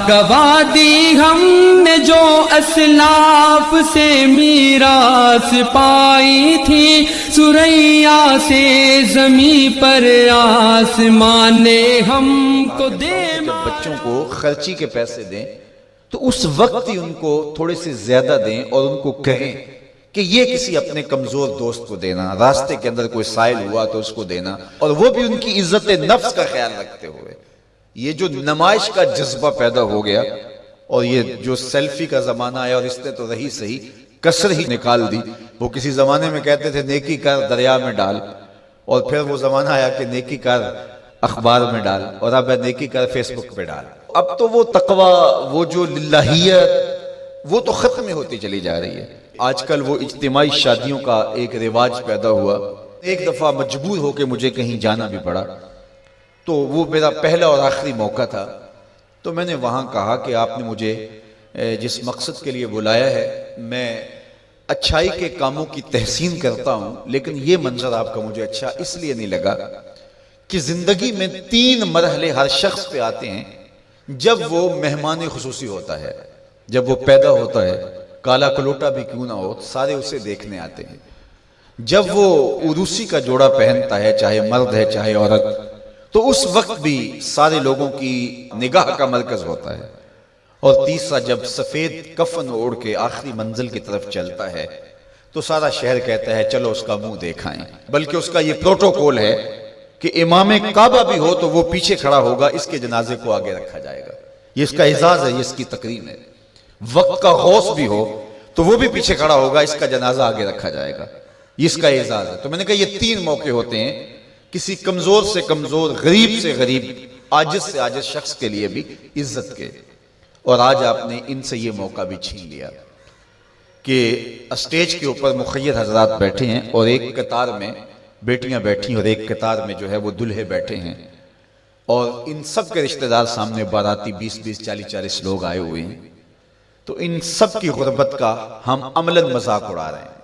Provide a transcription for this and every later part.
गवा दी हमने जो असलाफ से मीरास पाई थी, सुरैया से ज़मीं पर आसमान ने हमको दे। जब बच्चों को खर्ची के पैसे दें तो उस वक्त ही उनको थोड़े से ज्यादा दें और उनको कहें कि ये किसी अपने कमजोर दोस्त को देना, रास्ते के अंदर कोई साइल हुआ तो उसको देना, और वो भी उनकी इज्जत नफ्स का ख्याल रखते हुए। ये जो नमाइश का जज्बा पैदा हो गया और ये जो सेल्फी का जमाना है, और इसने तो रही सही कसर ही निकाल दी। वो किसी जमाने में कहते थे नेकी कर दरिया में डाल, और फिर वो जमाना आया कि नेकी कर अखबार में डाल, और अब नेकी कर फेसबुक पे डाल। अब तो वो तकवा, वो जो लिल्लाहियत, वो तो खत्म ही होती चली जा रही है। आजकल वो इज्तिमाई शादियों का एक रिवाज पैदा हुआ। एक दफा मजबूर होकर मुझे कहीं जाना भी पड़ा, तो वो मेरा पहला और आखिरी मौका था। तो मैंने वहां कहा कि आपने मुझे जिस मकसद के लिए बुलाया है, मैं अच्छाई के कामों की तहसीन करता हूं, लेकिन ये मंजर आपका मुझे अच्छा इसलिए नहीं लगा कि जिंदगी में 3 मरहले हर शख्स पे आते हैं। जब वो मेहमान खुसूसी होता है, जब वो पैदा होता है, काला कलोटा भी क्यों ना हो, सारे उसे देखने आते हैं। जब वो उरूसी का जोड़ा पहनता है, चाहे मर्द है चाहे औरत, तो उस वक्त भी सारे लोगों की निगाह का मरकज होता है। और तीसरा, जब सफेद कफन ओढ़ के आखिरी मंजिल की तरफ चलता है, तो सारा शहर कहता है चलो उसका मुंह दिखाएं। बल्कि उसका ये प्रोटोकॉल है कि इमाम काबा भी हो तो वो पीछे खड़ा होगा, इसके जनाजे को आगे रखा जाएगा। ये इसका एजाज है, ये इसकी तकरीम है। वक्त का गौस भी हो तो वो भी पीछे खड़ा होगा, इसका जनाजा आगे रखा जाएगा, ये इसका एजाज है। तो मैंने कहा ये 3 मौके होते हैं किसी कमजोर से कमजोर, गरीब से गरीब, आजिज से आजिज शख्स के लिए भी इज्जत के। और आज आपने इनसे ये मौका भी छीन लिया कि स्टेज के ऊपर मुखय्यद हजरात बैठे हैं और एक कतार में बेटियां बैठी और एक कतार में जो है वो दुल्हे बैठे हैं, और इन सब के रिश्तेदार सामने बाराती 20-20, 40-40 लोग आए हुए हैं। तो इन सब की गुर्बत का हम अमलन मजाक उड़ा रहे हैं।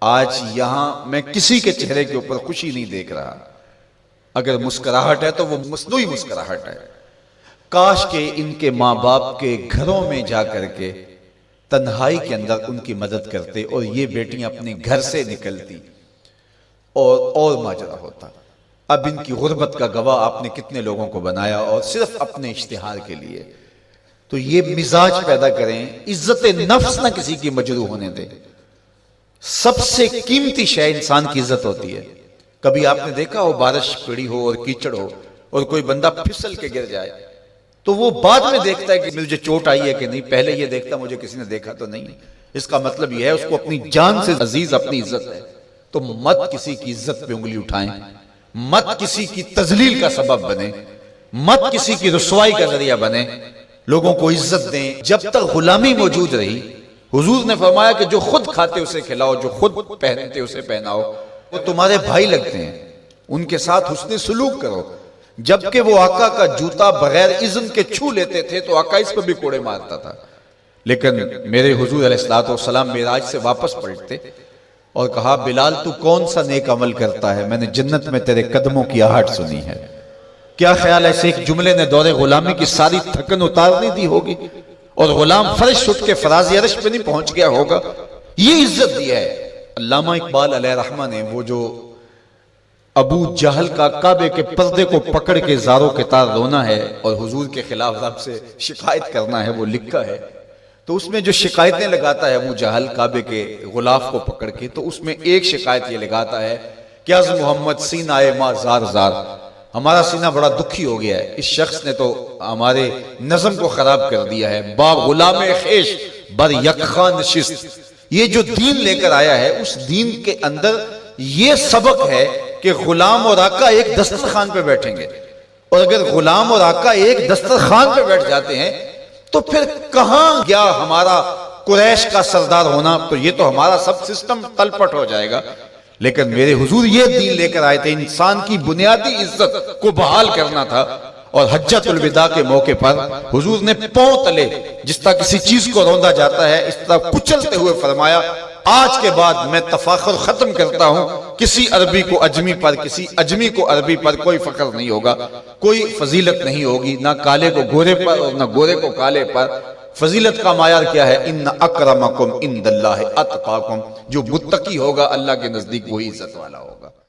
आज यहां मैं किसी के चेहरे के ऊपर खुशी नहीं देख रहा। अगर मुस्कुराहट है तो वो मसनूई मुस्कुराहट है। काश के इनके माँ बाप के घरों में जा करके तन्हाई के अंदर उनकी मदद करते और ये बेटियां अपने घर से निकलती और माजरा होता। अब इनकी गुर्बत का गवाह आपने कितने लोगों को बनाया, और सिर्फ अपने इश्तिहार के लिए। तो ये मिजाज पैदा करें, इज्जत नफ्स ना किसी की मजरू होने दे। सबसे कीमती शय इंसान की इज्जत होती है। कभी आपने देखा हो बारिश पड़ी हो और कीचड़ हो और कोई बंदा फिसल के गिर जाए, तो वो बाद में देखता है कि मुझे चोट आई है कि नहीं, पहले ये देखता मुझे किसी ने देखा तो नहीं। इसका मतलब यह है उसको अपनी जान से अजीज अपनी इज्जत है। तो मत किसी की इज्जत पे उंगली उठाएं, मत किसी की तजलील का सबब बने, मत किसी की रुसवाई का जरिया बने। लोगों को इज्जत दें। जब तक गुलामी मौजूद रही, हुजूर ने फरमाया कि जो खुद खाते उसे खिलाओ, जो खुद पहनते उसे पहनाओ। वो तुम्हारे भाई लगते हैं, उनके साथ हुस्ने सुलूक करो। जबकि वो आका का जूता बगैर इज़्न के छू लेते थे तो आका इस पर भी कोड़े मारता था। लेकिन मेरे हुजूर अलैहिस्सलाम मेराज से वापस पलटते और कहा, बिलाल तू कौन सा नेक अमल करता है, मैंने जन्नत में तेरे कदमों की आहट सुनी है। क्या ख्याल है, ऐसे एक जुमले ने दौरे गुलामी की सारी थकन उतारनी दी होगी और गुलाम फर्श उठ के फराज़ अर्श पे नहीं पहुंच गया होगा। ये इज्जत दी है। अल्लामा इकबाल अलैहि रहमा ने वो जो अबू जहल का काबे के पर्दे को पकड़ के ज़ारो के तार रोना है और हुजूर के खिलाफ रब से शिकायत करना है, वो लिखा है। तो उसमें जो शिकायतें लगाता है अबू जहल काबे के गुलाफ को पकड़ के, तो उसमें एक शिकायत ये लगाता है कि अज़ मोहम्मद सीना ए मा जार जार, हमारा सीना बड़ा दुखी हो गया है, इस शख्स ने तो हमारे नज़म को खराब कर दिया है। बा गुलाम खेश बर यकखा नशिस्त, ये जो दीन लेकर आया है उस दीन के अंदर ये सबक है कि गुलाम और आका एक दस्तरखान पे बैठेंगे, और अगर गुलाम और आका एक दस्तरखान पे बैठ जाते हैं तो फिर कहां गया हमारा कुरैश का सरदार होना। तो ये तो हमारा सब सिस्टम तलपट हो जाएगा। लेकिन मेरे हुजूर ये दीन लेकर आए थे, इंसान की बुनियादी इज्जत को बहाल करना था। और हज्जतुल विदा के मौके पर हुजूर ने पांव तले जिस तरह किसी चीज को रौंदा जाता है, इस तरह कुचलते हुए फरमाया, आज के बाद मैं तफाखुर खत्म करता हूं, किसी अरबी को अजमी पर, किसी अजमी को अरबी पर कोई फख्र नहीं होगा, कोई फजीलत नहीं होगी, ना काले को गोरे पर और ना गोरे को काले पर। फजीलत का मायार क्या है? इन्ना अक्रमकुम इंदल्लाहि अतकाकुम, जो मुत्तकी होगा अल्लाह के नजदीक वही इज्जत वाला होगा।